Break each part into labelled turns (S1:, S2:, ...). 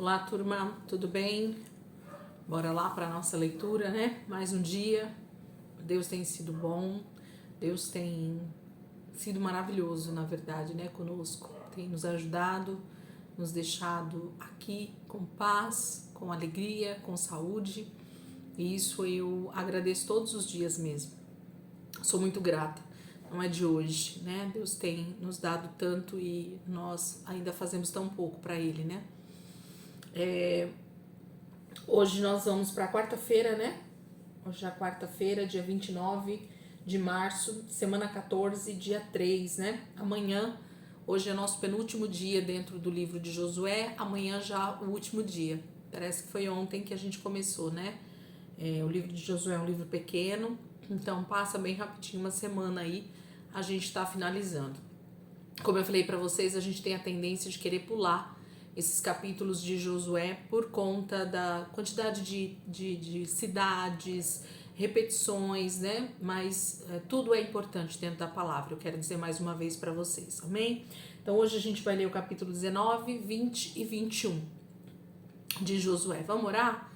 S1: Olá, turma, tudo bem? Bora lá para a nossa leitura, né? Mais um dia. Deus tem sido bom, Deus tem sido maravilhoso, na verdade, né? Conosco. Tem nos ajudado, nos deixado aqui com paz, com alegria, com saúde. E isso eu agradeço todos os dias mesmo. Sou muito grata. Não é de hoje, né? Deus tem nos dado tanto e nós ainda fazemos tão pouco para Ele, né? Hoje nós vamos para quarta-feira, né? Hoje é quarta-feira, dia 29 de março, semana 14, dia 3, né? Amanhã, hoje é nosso penúltimo dia dentro do livro de Josué, amanhã já o último dia. Parece que foi ontem que a gente começou, né? O livro de Josué é um livro pequeno, então passa bem rapidinho uma semana aí, a gente está finalizando. Como eu falei para vocês, a gente tem a tendência de querer pular esses capítulos de Josué por conta da quantidade de cidades, repetições, né? Mas tudo é importante dentro da palavra, eu quero dizer mais uma vez para vocês, amém? Então hoje a gente vai ler o capítulo 19, 20 e 21 de Josué. Vamos orar?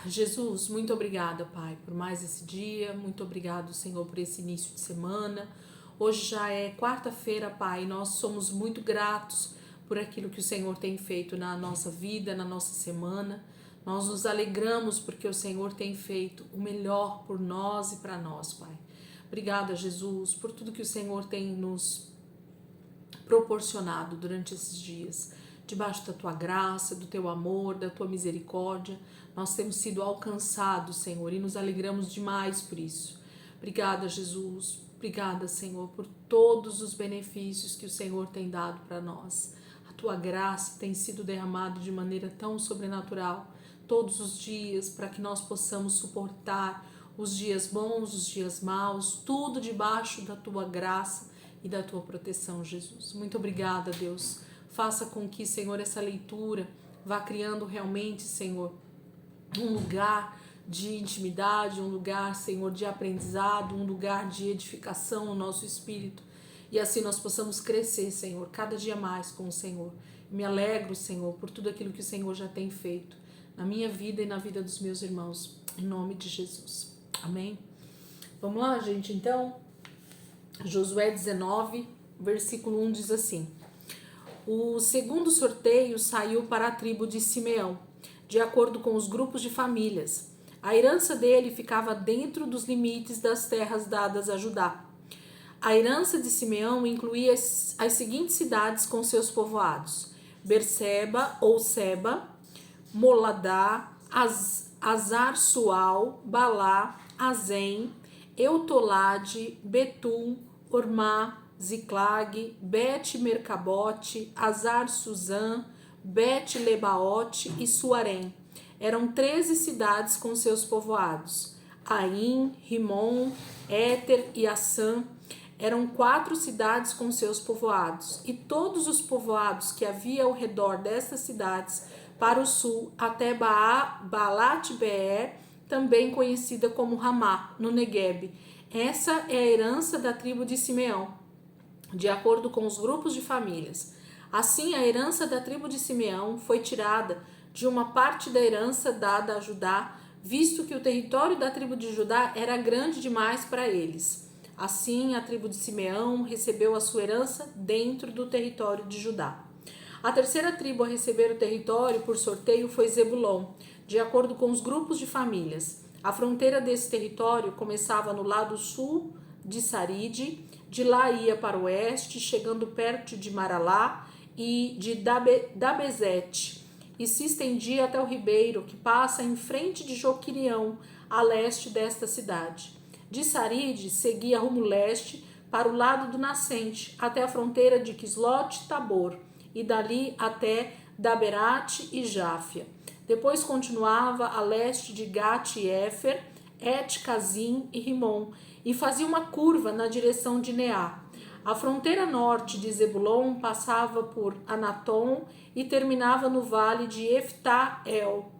S1: Jesus, muito obrigada, Pai, por mais esse dia, muito obrigado, Senhor, por esse início de semana. Hoje já é quarta-feira, Pai, e nós somos muito gratos por aquilo que o Senhor tem feito na nossa vida, na nossa semana. Nós nos alegramos porque o Senhor tem feito o melhor por nós e para nós, Pai. Obrigada, Jesus, por tudo que o Senhor tem nos proporcionado durante esses dias. Debaixo da tua graça, do teu amor, da tua misericórdia, nós temos sido alcançados, Senhor, e nos alegramos demais por isso. Obrigada, Jesus. Obrigada, Senhor, por todos os benefícios que o Senhor tem dado para nós. A tua graça tem sido derramada de maneira tão sobrenatural todos os dias para que nós possamos suportar os dias bons, os dias maus, tudo debaixo da tua graça e da tua proteção, Jesus. Muito obrigada, Deus. Faça com que, Senhor, essa leitura vá criando realmente, Senhor, um lugar de intimidade, um lugar, Senhor, de aprendizado, um lugar de edificação no nosso espírito. E assim nós possamos crescer, Senhor, cada dia mais com o Senhor. Me alegro, Senhor, por tudo aquilo que o Senhor já tem feito na minha vida e na vida dos meus irmãos. Em nome de Jesus. Amém? Vamos lá, gente, então. Josué 19, versículo 1 diz assim: o segundo sorteio saiu para a tribo de Simeão, de acordo com os grupos de famílias. A herança dele ficava dentro dos limites das terras dadas a Judá. A herança de Simeão incluía as seguintes cidades com seus povoados: Berseba ou Seba, Moladá, Azar-Sual, Balá, Azem, Eutolade, Betum, Ormá, Ziclag, Bet-Mercabote, Azar-Suzã, Bet-Lebaote e Suarém. Eram 13 cidades com seus povoados. Aim, Rimon, Éter e Assã. Eram 4 cidades com seus povoados. E todos os povoados que havia ao redor destas cidades, para o sul, até Baalat-Beer, também conhecida como Ramá, no Negueb. Essa é a herança da tribo de Simeão, de acordo com os grupos de famílias. Assim, a herança da tribo de Simeão foi tirada de uma parte da herança dada a Judá, visto que o território da tribo de Judá era grande demais para eles. Assim, a tribo de Simeão recebeu a sua herança dentro do território de Judá. A terceira tribo a receber o território por sorteio foi Zebulon, de acordo com os grupos de famílias. A fronteira desse território começava no lado sul de Saride, de lá ia para o oeste, chegando perto de Maralá e de Dabezete, e se estendia até o ribeiro que passa em frente de Joquirião, a leste desta cidade. De Saride, seguia rumo leste para o lado do nascente, até a fronteira de Quislot-Tabor, e dali até Daberat e Jáfia. Depois continuava a leste de Gat-Efer, Et-Kazim e Rimon, e fazia uma curva na direção de Neá. A fronteira norte de Zebulon passava por Anatom e terminava no vale de Eftá-El.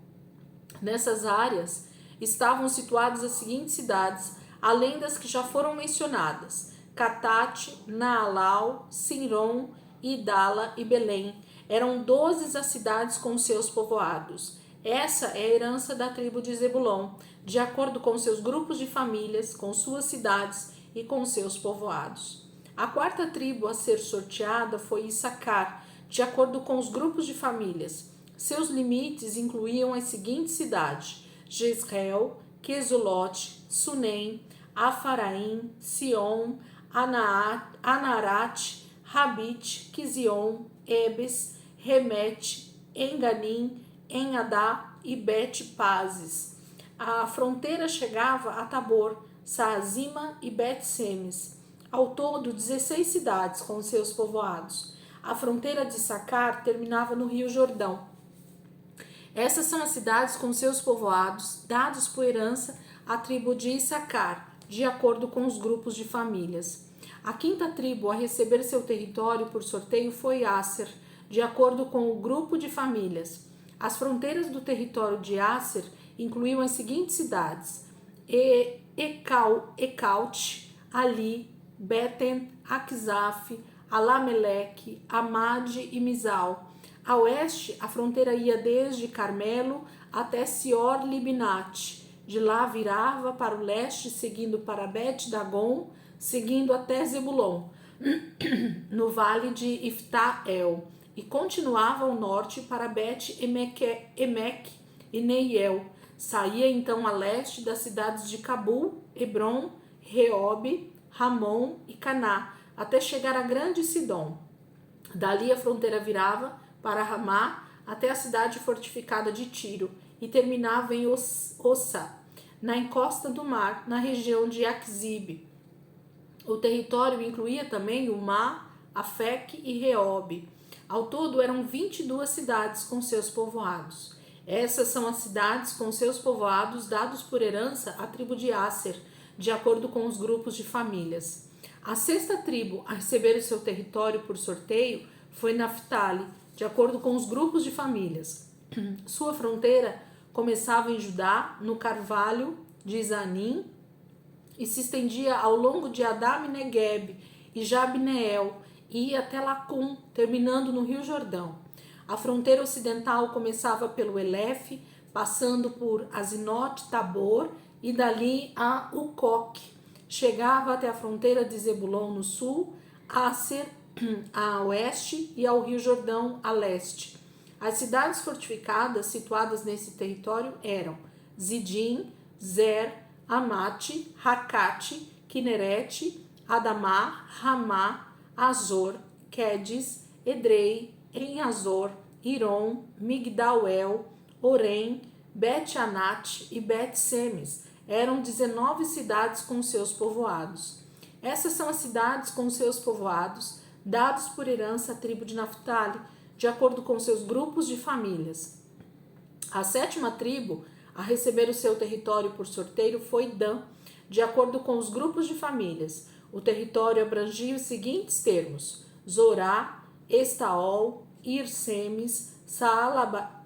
S1: Nessas áreas estavam situadas as seguintes cidades, além das que já foram mencionadas: Catate, Naalau, Sinron, Idala e Belém. Eram 12 as cidades com seus povoados. Essa é a herança da tribo de Zebulon, de acordo com seus grupos de famílias, com suas cidades e com seus povoados. A quarta tribo a ser sorteada foi Issacar, de acordo com os grupos de famílias. Seus limites incluíam as seguintes cidades: Jezreel, Quesulote, Sunem, Afaraim, Sion, Anarat, Rabite, Quizion, Ebes, Remete, Enganim, Enadá e Bet-Pazes. A fronteira chegava a Tabor, Saazima e Bet-Semes. Ao todo, 16 cidades com seus povoados. A fronteira de Issacar terminava no Rio Jordão. Essas são as cidades com seus povoados, dados por herança à tribo de Issacar, de acordo com os grupos de famílias. A quinta tribo a receber seu território por sorteio foi Asser, de acordo com o grupo de famílias. As fronteiras do território de Asser incluíam as seguintes cidades: Ecaute, Ali, Beten, Aquizaf, Alameleque, Amade e Mizal. A oeste, a fronteira ia desde Carmelo até Sior-Libinate. De lá virava para o leste, seguindo para Bet-Dagon, seguindo até Zebulon, no vale de Ifta-El, e continuava ao norte para Bet-Emek e Neiel. Saía então a leste das cidades de Cabul, Hebron, Reob, Ramon e Caná, até chegar a Grande Sidom. Dali a fronteira virava para Ramá até a cidade fortificada de Tiro e terminava em Ossa, na encosta do mar, na região de Aquzib. O território incluía também Umá, Afec e Reob. Ao todo eram 22 cidades com seus povoados. Essas são as cidades com seus povoados dados por herança à tribo de Asser, de acordo com os grupos de famílias. A sexta tribo a receber o seu território por sorteio foi Naphtali, de acordo com os grupos de famílias. Sua fronteira começava em Judá, no carvalho de Zanim, e se estendia ao longo de Adam e Negueb e Jabneel, e ia até Lacum, terminando no Rio Jordão. A fronteira ocidental começava pelo Elef, passando por Azinote Tabor e dali a Ucoque. Chegava até a fronteira de Zebulon no sul, Asser a oeste e ao Rio Jordão a leste. As cidades fortificadas situadas nesse território eram Zidim, Zer, Amate, Hakate, Kinerete, Adamá, Ramá, Azor, Quedes, Edrei, Em-Azor, Iron, Migdal-El, Orem, Bet-Anat e Bet-Semes. Eram 19 cidades com seus povoados. Essas são as cidades com seus povoados, dados por herança à tribo de Naphtali, de acordo com seus grupos de famílias. A sétima tribo a receber o seu território por sorteio foi Dan, de acordo com os grupos de famílias. O território abrangia os seguintes termos: Zorá, Estaol, Irsemes,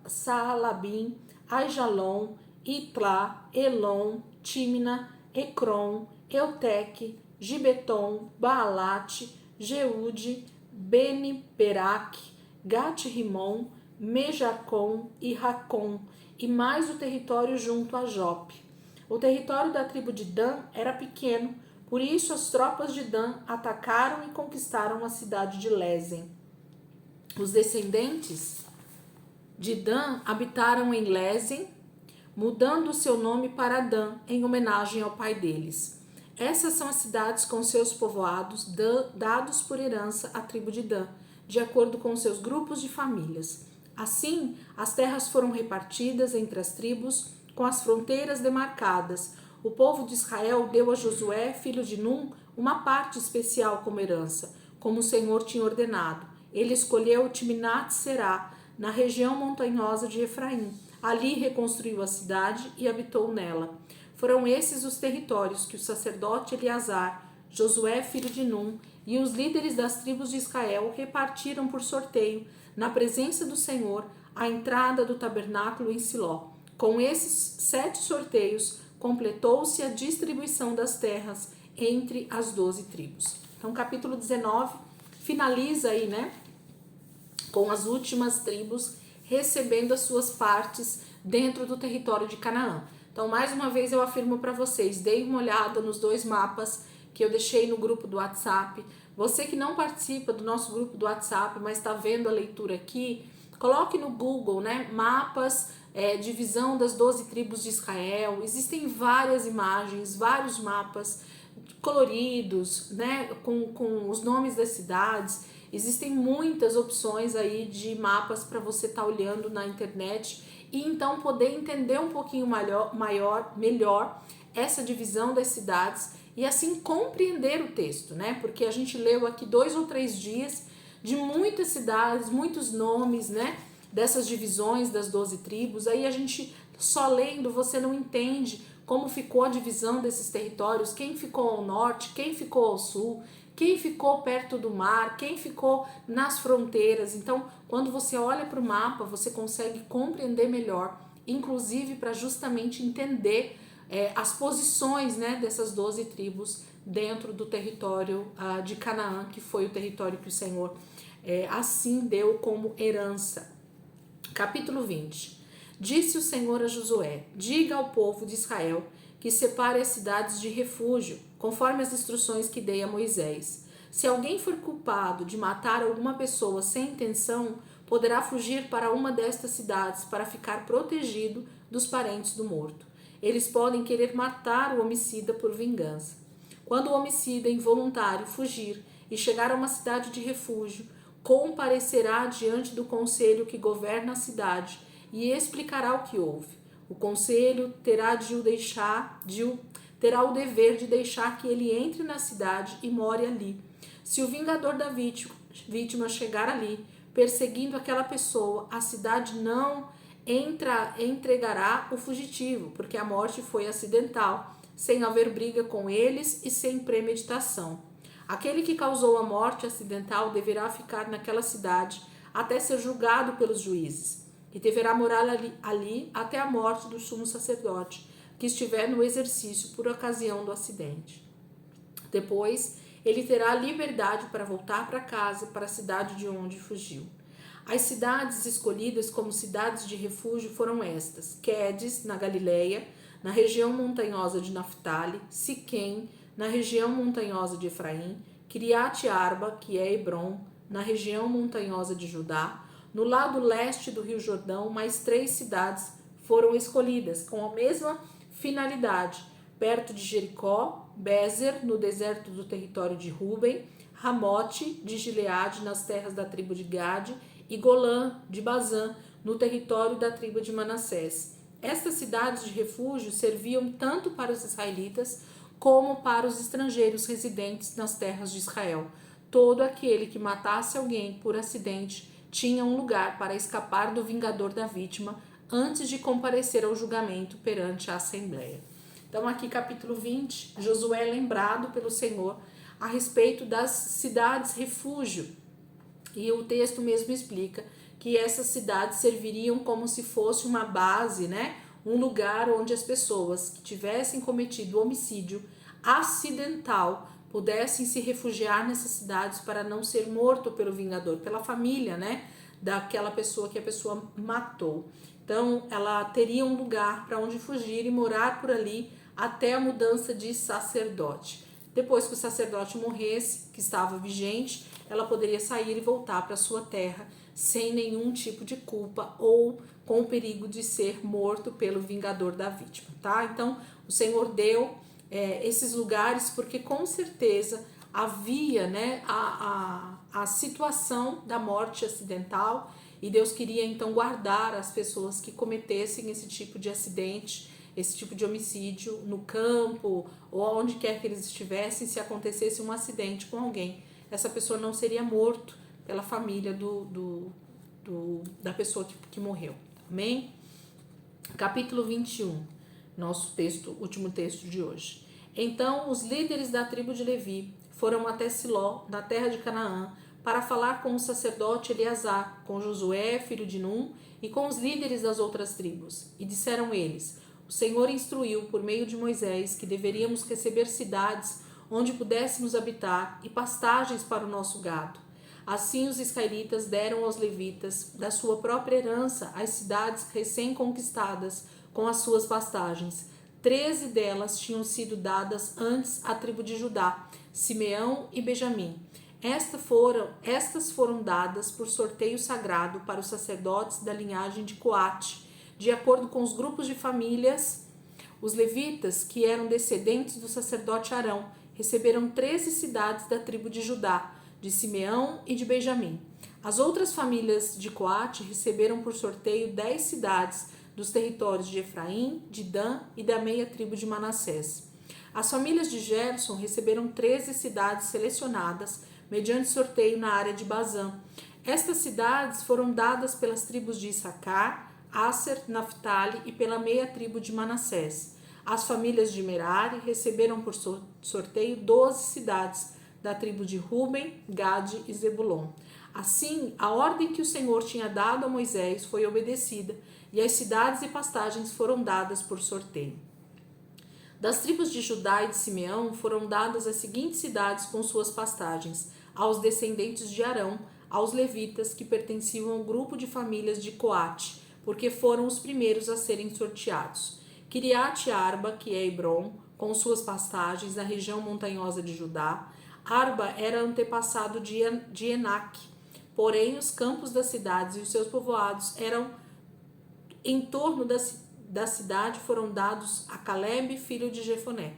S1: Saalabim, Aijalon, Itlá, Elon, Tímina, Ecrom, Euteque, Gibeton, Baalat, Jeude, Beni-Berac, Gat-Rimon, Mejarcom e Racom, e mais o território junto a Jope. O território da tribo de Dan era pequeno, por isso as tropas de Dan atacaram e conquistaram a cidade de Lezen. Os descendentes de Dan habitaram em Lezen, mudando seu nome para Dan, em homenagem ao pai deles. Essas são as cidades com seus povoados, dados por herança à tribo de Dan, de acordo com seus grupos de famílias. Assim, as terras foram repartidas entre as tribos, com as fronteiras demarcadas. O povo de Israel deu a Josué, filho de Num, uma parte especial como herança, como o Senhor tinha ordenado. Ele escolheu Timnat-Será, na região montanhosa de Efraim. Ali reconstruiu a cidade e habitou nela. Foram esses os territórios que o sacerdote Eleazar, Josué, filho de Num, e os líderes das tribos de Israel repartiram por sorteio, na presença do Senhor, à entrada do tabernáculo em Siló. Com esses 7 sorteios, completou-se a distribuição das terras entre as 12 tribos. Então, capítulo 19 finaliza aí, com as últimas tribos recebendo as suas partes dentro do território de Canaã. Então, mais uma vez eu afirmo para vocês, deem uma olhada nos 2 mapas que eu deixei no grupo do WhatsApp. Você que não participa do nosso grupo do WhatsApp, mas está vendo a leitura aqui, coloque no Google, né, mapas, divisão das 12 tribos de Israel. Existem várias imagens, vários mapas coloridos, né, com os nomes das cidades. Existem muitas opções aí de mapas para você estar olhando na internet e então poder entender um pouquinho melhor essa divisão das cidades e assim compreender o texto, né? Porque a gente leu aqui 2 ou 3 dias de muitas cidades, muitos nomes, né? Dessas divisões das 12 tribos. Aí a gente só lendo você não entende como ficou a divisão desses territórios, quem ficou ao norte, quem ficou ao sul, quem ficou perto do mar, quem ficou nas fronteiras. Então, quando você olha para o mapa, você consegue compreender melhor, inclusive para justamente entender as posições, né, dessas 12 tribos dentro do território de Canaã, que foi o território que o Senhor assim deu como herança. Capítulo 20. Disse o Senhor a Josué: diga ao povo de Israel que separe as cidades de refúgio, conforme as instruções que dei a Moisés. Se alguém for culpado de matar alguma pessoa sem intenção, poderá fugir para uma destas cidades para ficar protegido dos parentes do morto. Eles podem querer matar o homicida por vingança. Quando o homicida involuntário fugir e chegar a uma cidade de refúgio, comparecerá diante do conselho que governa a cidade e explicará o que houve. O conselho terá o dever de deixar que ele entre na cidade e more ali. Se o vingador da vítima chegar ali, perseguindo aquela pessoa, a cidade não entregará o fugitivo, porque a morte foi acidental, sem haver briga com eles e sem premeditação. Aquele que causou a morte acidental deverá ficar naquela cidade até ser julgado pelos juízes, e deverá morar ali até a morte do sumo sacerdote, que estiver no exercício por ocasião do acidente. Depois, ele terá liberdade para voltar para casa, para a cidade de onde fugiu. As cidades escolhidas como cidades de refúgio foram estas: Quedes, na Galileia, na região montanhosa de Naftali; Siquém, na região montanhosa de Efraim; Kiriat Arba, que é Hebron, na região montanhosa de Judá. No lado leste do Rio Jordão, mais 3 cidades foram escolhidas com a mesma finalidade: perto de Jericó, Bézer, no deserto do território de Ruben, Ramote de Gileade, nas terras da tribo de Gade, e Golã de Bazã, no território da tribo de Manassés. Estas cidades de refúgio serviam tanto para os israelitas como para os estrangeiros residentes nas terras de Israel. Todo aquele que matasse alguém por acidente tinha um lugar para escapar do vingador da vítima antes de comparecer ao julgamento perante a Assembleia. Então aqui capítulo 20, Josué é lembrado pelo Senhor a respeito das cidades refúgio. E o texto mesmo explica que essas cidades serviriam como se fosse uma base, né? Um lugar onde as pessoas que tivessem cometido homicídio acidental pudessem se refugiar nessas cidades para não ser morto pelo vingador, pela família, né? Daquela pessoa que a pessoa matou. Então, ela teria um lugar para onde fugir e morar por ali até a mudança de sacerdote. Depois que o sacerdote morresse, que estava vigente, ela poderia sair e voltar para sua terra sem nenhum tipo de culpa ou com o perigo de ser morto pelo vingador da vítima, tá? Então, o Senhor deu esses lugares porque com certeza havia, né, a situação da morte acidental e Deus queria então guardar as pessoas que cometessem esse tipo de acidente, esse tipo de homicídio no campo ou onde quer que eles estivessem. Se acontecesse um acidente com alguém, essa pessoa não seria morto pela família da pessoa que morreu. Amém? Capítulo 21, nosso texto, último texto de hoje. Então os líderes da tribo de Levi foram até Siló, na terra de Canaã, para falar com o sacerdote Eleazar, com Josué, filho de Num, e com os líderes das outras tribos. E disseram eles: o Senhor instruiu por meio de Moisés que deveríamos receber cidades onde pudéssemos habitar e pastagens para o nosso gado. Assim os israelitas deram aos levitas da sua própria herança as cidades recém-conquistadas com as suas pastagens. 13 delas tinham sido dadas antes à tribo de Judá, Simeão e Benjamim. Estas foram dadas por sorteio sagrado para os sacerdotes da linhagem de Coate, de acordo com os grupos de famílias. Os levitas, que eram descendentes do sacerdote Arão, receberam 13 cidades da tribo de Judá, de Simeão e de Benjamim. As outras famílias de Coate receberam por sorteio 10 cidades dos territórios de Efraim, de Dan e da meia tribo de Manassés. As famílias de Gerson receberam 13 cidades selecionadas mediante sorteio na área de Bazã. Estas cidades foram dadas pelas tribos de Issacar, Asser, Naftali e pela meia tribo de Manassés. As famílias de Merari receberam por sorteio 12 cidades da tribo de Ruben, Gade e Zebulon. Assim, a ordem que o Senhor tinha dado a Moisés foi obedecida e as cidades e pastagens foram dadas por sorteio. Das tribos de Judá e de Simeão foram dadas as seguintes cidades com suas pastagens, aos descendentes de Arão, aos levitas que pertenciam ao grupo de famílias de Coate, porque foram os primeiros a serem sorteados. Kiriat Arba, que é Hebron, com suas pastagens na região montanhosa de Judá. Arba era antepassado de Enac, porém os campos das cidades e os seus povoados eram em torno da cidade foram dados a Caleb, filho de Jefoné.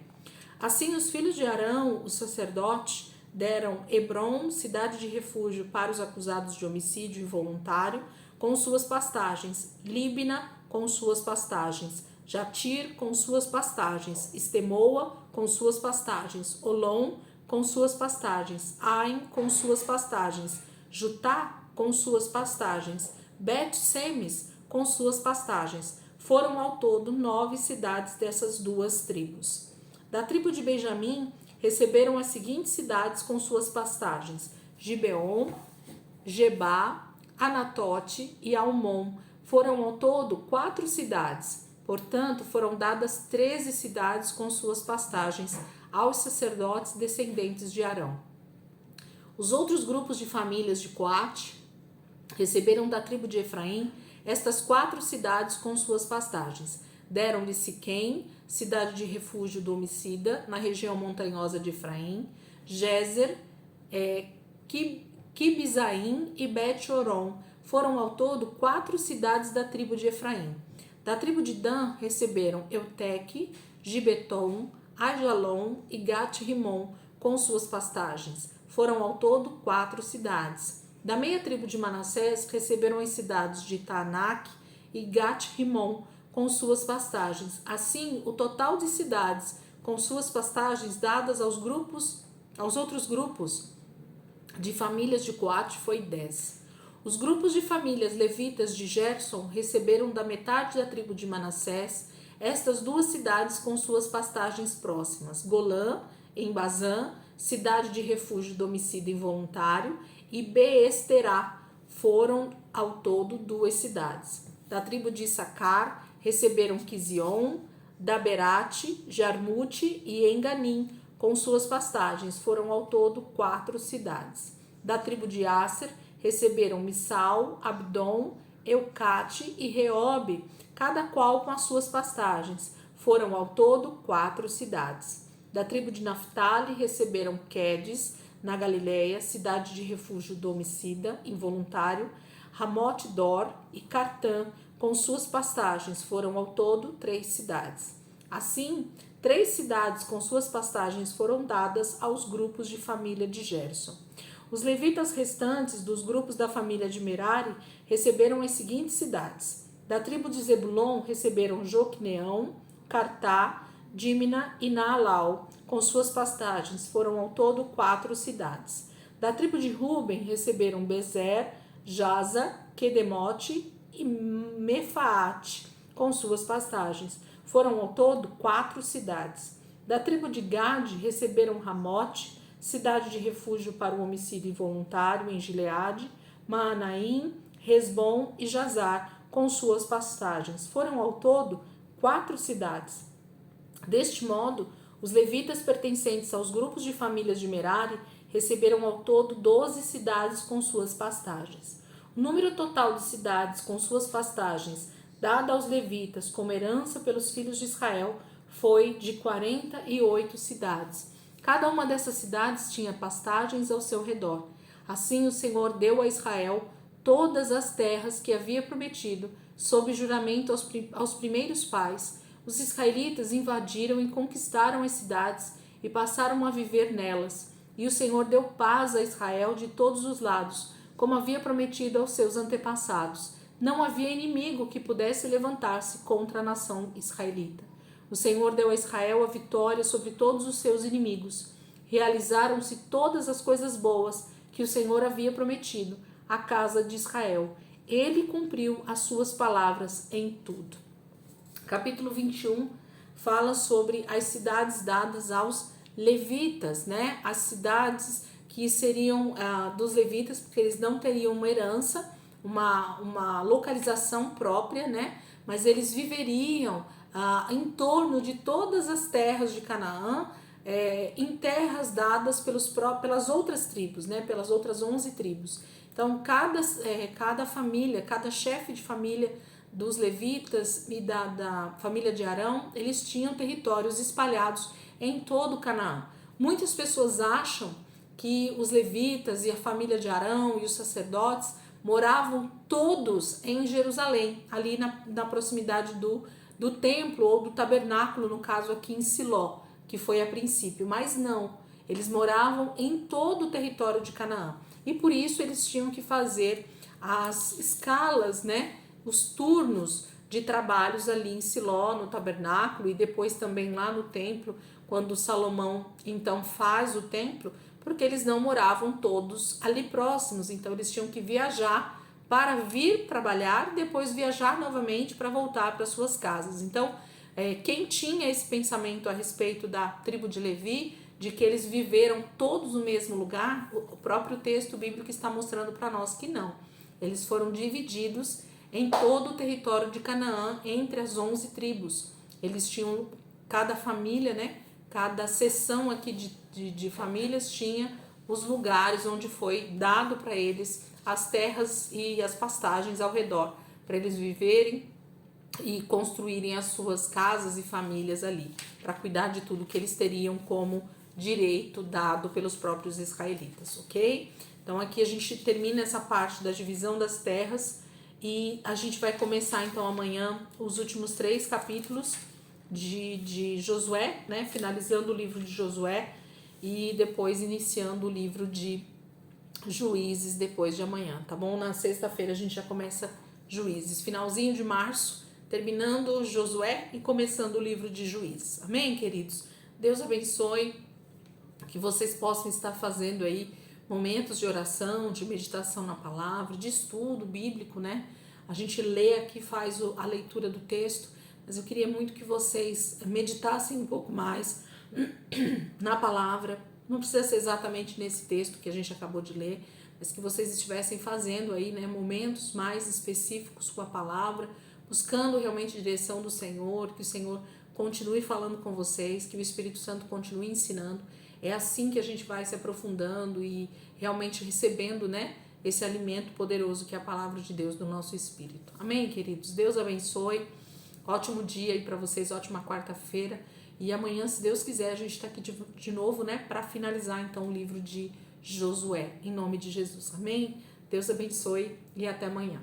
S1: Assim, os filhos de Arão, o sacerdote, deram Hebron, cidade de refúgio para os acusados de homicídio involuntário, com suas pastagens, Líbina, com suas pastagens, Jatir, com suas pastagens, Estemoa, com suas pastagens, Olom, com suas pastagens, Ain, com suas pastagens, Jutá, com suas pastagens, Bet-Semes, com suas pastagens. Foram ao todo 9 cidades dessas duas tribos. Da tribo de Benjamim, receberam as seguintes cidades com suas pastagens: Gibeon, Gebá, Anatote e Almon. Foram ao todo 4 cidades. Portanto, foram dadas 13 cidades com suas pastagens aos sacerdotes descendentes de Arão. Os outros grupos de famílias de Coate receberam da tribo de Efraim estas 4 cidades com suas pastagens. Deram-lhe Siquém, cidade de refúgio do homicida, na região montanhosa de Efraim, Gézer, Kibzaim e Bet-Horon. Foram ao todo 4 cidades da tribo de Efraim. Da tribo de Dan receberam Euteque, Gibeton, Ajalon e Gat-Rimon com suas pastagens. Foram ao todo 4 cidades. Da meia tribo de Manassés receberam as cidades de Taanac e Gat-Rimon com suas pastagens. Assim, o total de cidades com suas pastagens dadas aos outros grupos de famílias de Coate foi 10. Os grupos de famílias levitas de Gerson receberam da metade da tribo de Manassés estas 2 cidades com suas pastagens próximas: Golã, em Bazã, cidade de refúgio do homicida involuntário, e Beesterá. Foram ao todo 2 cidades. Da tribo de Issacar receberam Quizion, Daberate, Jarmute e Enganim com suas pastagens. Foram ao todo 4 cidades. Da tribo de Asser receberam Missal, Abdon, Eucate e Reobe, cada qual com as suas pastagens. Foram ao todo 4 cidades. Da tribo de Naftali receberam Quedes, na Galileia, cidade de refúgio do homicida involuntário, Ramote-Dor e Cartã, com suas pastagens. Foram ao todo 3 cidades. Assim, 3 cidades com suas pastagens foram dadas aos grupos de família de Gerson. Os levitas restantes dos grupos da família de Merari receberam as seguintes cidades. Da tribo de Zebulon receberam Joqueneão, Cartá, Dímina e Naalau, com suas pastagens. Foram ao todo 4 cidades. Da tribo de Ruben receberam Bezer, Jaza, Quedemote e Mefaate, com suas pastagens. Foram ao todo 4 cidades. Da tribo de Gade receberam Ramote, cidade de refúgio para o homicídio involuntário em Gileade, Maanaim, Resbom e Jazar, com suas pastagens. Foram ao todo 4 cidades. Deste modo, os levitas pertencentes aos grupos de famílias de Merari receberam ao todo 12 cidades com suas pastagens. O número total de cidades com suas pastagens dada aos levitas como herança pelos filhos de Israel foi de 48 cidades. Cada uma dessas cidades tinha pastagens ao seu redor. Assim o Senhor deu a Israel todas as terras que havia prometido, sob juramento aos primeiros pais. Os israelitas invadiram e conquistaram as cidades e passaram a viver nelas. E o Senhor deu paz a Israel de todos os lados, como havia prometido aos seus antepassados. Não havia inimigo que pudesse levantar-se contra a nação israelita. O Senhor deu a Israel a vitória sobre todos os seus inimigos. Realizaram-se todas as coisas boas que o Senhor havia prometido à casa de Israel. Ele cumpriu as suas palavras em tudo. Capítulo 21 fala sobre as cidades dadas aos levitas, né? As cidades que seriam dos levitas, porque eles não teriam uma herança, uma localização própria, né? Mas eles viveriam em torno de todas as terras de Canaã, em terras dadas pelas outras tribos, né? Pelas outras 11 tribos. Então, cada família, cada chefe de família dos levitas e da família de Arão, eles tinham territórios espalhados em todo o Canaã. Muitas pessoas acham que os levitas e a família de Arão e os sacerdotes moravam todos em Jerusalém, ali na proximidade do templo ou do tabernáculo, no caso aqui em Siló, que foi a princípio, mas não, eles moravam em todo o território de Canaã e por isso eles tinham que fazer as escalas, né, os turnos de trabalhos ali em Siló, no tabernáculo e depois também lá no templo, quando Salomão então faz o templo, porque eles não moravam todos ali próximos, então eles tinham que viajar para vir trabalhar e depois viajar novamente para voltar para suas casas. Então, quem tinha esse pensamento a respeito da tribo de Levi, de que eles viveram todos no mesmo lugar, o próprio texto bíblico está mostrando para nós que não. Eles foram divididos em todo o território de Canaã, entre as 11 tribos. Eles tinham, cada família, né, cada seção aqui de famílias tinha os lugares onde foi dado para eles as terras e as pastagens ao redor, para eles viverem e construírem as suas casas e famílias ali, para cuidar de tudo que eles teriam como direito dado pelos próprios israelitas, ok? Então aqui a gente termina essa parte da divisão das terras e a gente vai começar então amanhã os últimos 3 capítulos de Josué, né? Finalizando o livro de Josué e depois iniciando o livro de Juízes depois de amanhã, tá bom? Na sexta-feira a gente já começa Juízes, finalzinho de março, terminando Josué e começando o livro de Juízes. Amém, queridos? Deus abençoe, que vocês possam estar fazendo aí momentos de oração, de meditação na palavra, de estudo bíblico, né? A gente lê aqui, faz a leitura do texto, mas eu queria muito que vocês meditassem um pouco mais na palavra. Não precisa ser exatamente nesse texto que a gente acabou de ler, mas que vocês estivessem fazendo aí, né, momentos mais específicos com a palavra, buscando realmente a direção do Senhor, que o Senhor continue falando com vocês, que o Espírito Santo continue ensinando. É assim que a gente vai se aprofundando e realmente recebendo, né, esse alimento poderoso que é a palavra de Deus do nosso espírito. Amém, queridos? Deus abençoe. Ótimo dia aí para vocês, ótima quarta-feira. E amanhã, se Deus quiser, a gente está aqui de novo, né, para finalizar então o livro de Josué, em nome de Jesus. Amém? Deus abençoe e até amanhã.